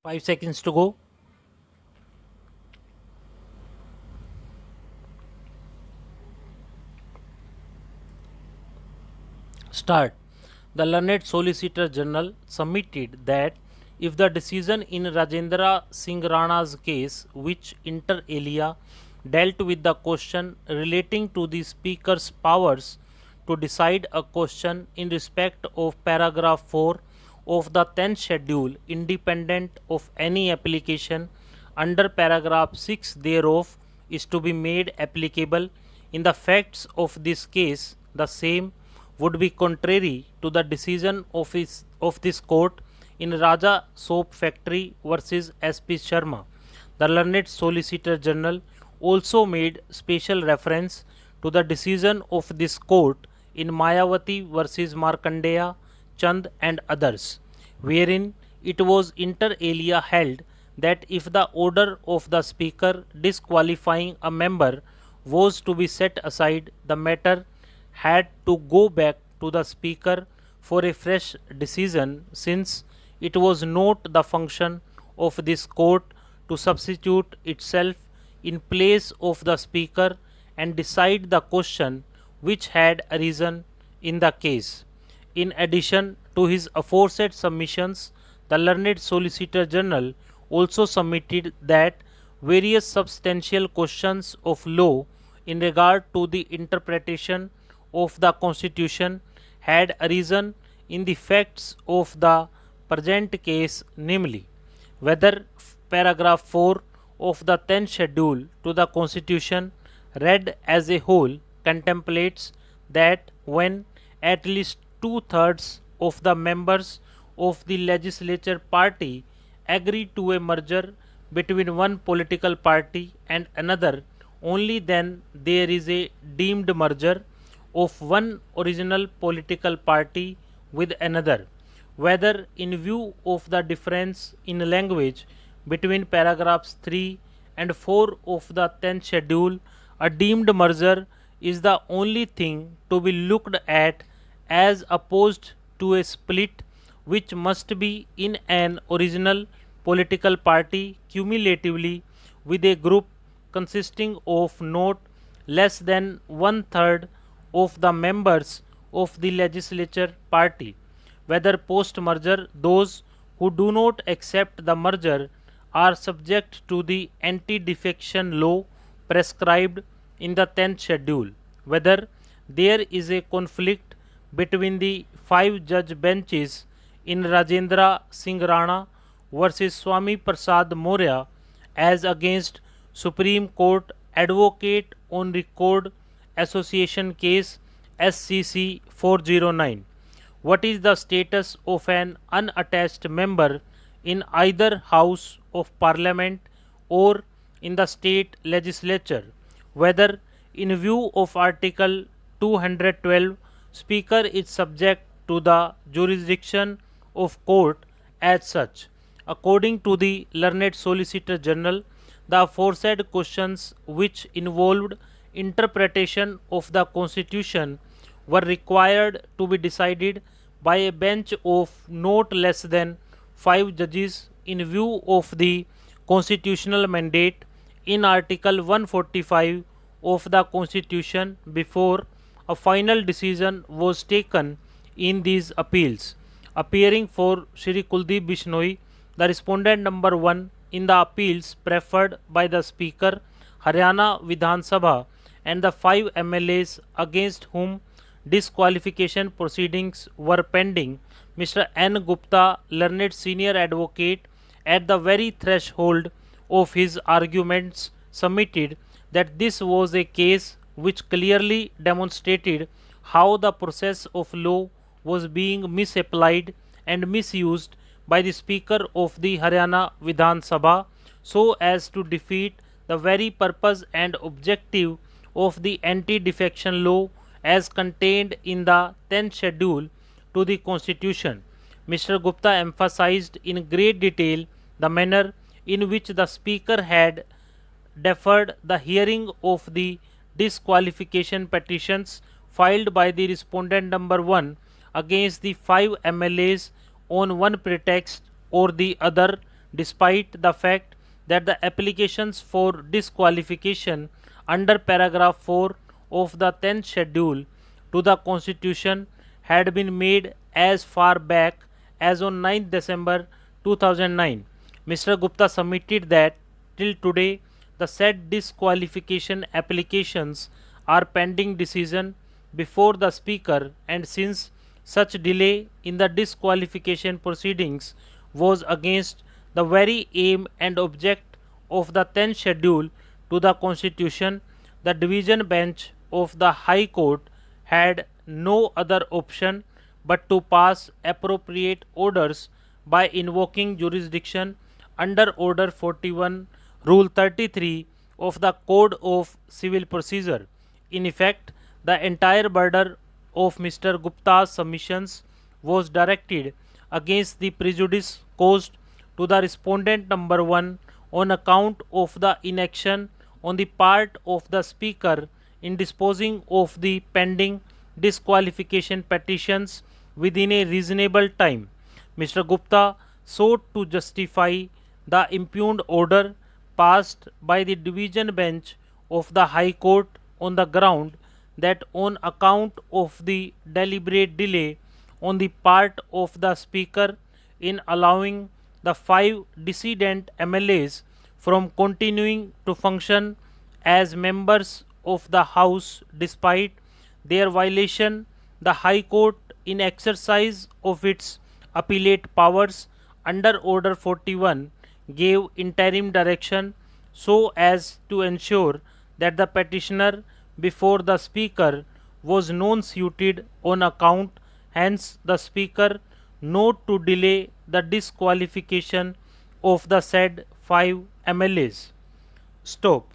5 seconds to go. Start. The learned Solicitor General submitted that if the decision in Rajendra Singh Rana's case, which inter alia dealt with the question relating to the Speaker's powers to decide a question in respect of paragraph 4 of the 10th schedule, independent of any application under paragraph 6 thereof, is to be made applicable in the facts of this case, the same would be contrary to the decision of this court in Raja Soap Factory versus S.P. Sharma. The learned Solicitor General also made special reference to the decision of this court in Mayawati versus Markandeya, Chand and others, wherein it was inter alia held that if the order of the Speaker disqualifying a member was to be set aside, the matter had to go back to the Speaker for a fresh decision, since it was not the function of this court to substitute itself in place of the Speaker and decide the question which had arisen in the case. In addition to his aforesaid submissions, the learned Solicitor General also submitted that various substantial questions of law in regard to the interpretation of the Constitution had arisen in the facts of the present case, namely, whether paragraph 4 of the 10th schedule to the Constitution, read as a whole, contemplates that when at least two-thirds of the members of the legislature party agree to a merger between one political party and another, only then there is a deemed merger of one original political party with another, whether in view of the difference in language between paragraphs 3 and 4 of the 10th schedule, a deemed merger is the only thing to be looked at as opposed to a split which must be in an original political party cumulatively with a group consisting of not less than one third of the members of the legislature party. Whether post merger, those who do not accept the merger are subject to the anti defection law prescribed in the 10th schedule. Whether there is a conflict between the five judge benches in Rajendra Singh Rana versus Swami Prasad Maurya as against Supreme Court Advocate on Record Association Case SCC 409. What is the status of an unattached member in either House of Parliament or in the state legislature? Whether, in view of Article 212, Speaker is subject to the jurisdiction of court as such. According to the learned Solicitor General, the aforesaid questions which involved interpretation of the Constitution were required to be decided by a bench of not less than 5 judges in view of the constitutional mandate in Article 145 of the Constitution before a final decision was taken in these appeals. Appearing for Shri Kuldeep Bishnoi, the respondent number 1 in the appeals preferred by the Speaker, Haryana Vidhan Sabha, and the 5 MLAs against whom disqualification proceedings were pending, Mr. N. Gupta, learned senior advocate, at the very threshold of his arguments, submitted that this was a case which clearly demonstrated how the process of law was being misapplied and misused by the Speaker of the Haryana Vidhan Sabha so as to defeat the very purpose and objective of the anti defection law as contained in the 10th schedule to the Constitution. Mr. Gupta emphasized in great detail the manner in which the Speaker had deferred the hearing of the disqualification petitions filed by the respondent number 1 against the 5 MLAs on one pretext or the other, despite the fact that the applications for disqualification under paragraph 4 of the 10th schedule to the Constitution had been made as far back as on 9th December 2009. Mr. Gupta submitted that till today the said disqualification applications are pending decision before the Speaker, and since such delay in the disqualification proceedings was against the very aim and object of the 10th schedule to the Constitution, the division bench of the High Court had no other option but to pass appropriate orders by invoking jurisdiction under Order 41, Rule 33 of the Code of Civil Procedure. In effect, the entire burden of Mr. Gupta's submissions was directed against the prejudice caused to the respondent number 1 on account of the inaction on the part of the Speaker in disposing of the pending disqualification petitions within a reasonable time. Mr. Gupta sought to justify the impugned order passed by the division bench of the High Court on the ground that on account of the deliberate delay on the part of the Speaker in allowing the 5 dissident MLAs from continuing to function as members of the House despite their violation, the High Court, in exercise of its appellate powers under Order 41, gave interim direction so as to ensure that the petitioner before the Speaker was non-suited on account, hence the Speaker not to delay the disqualification of the said 5 MLAs. Stop.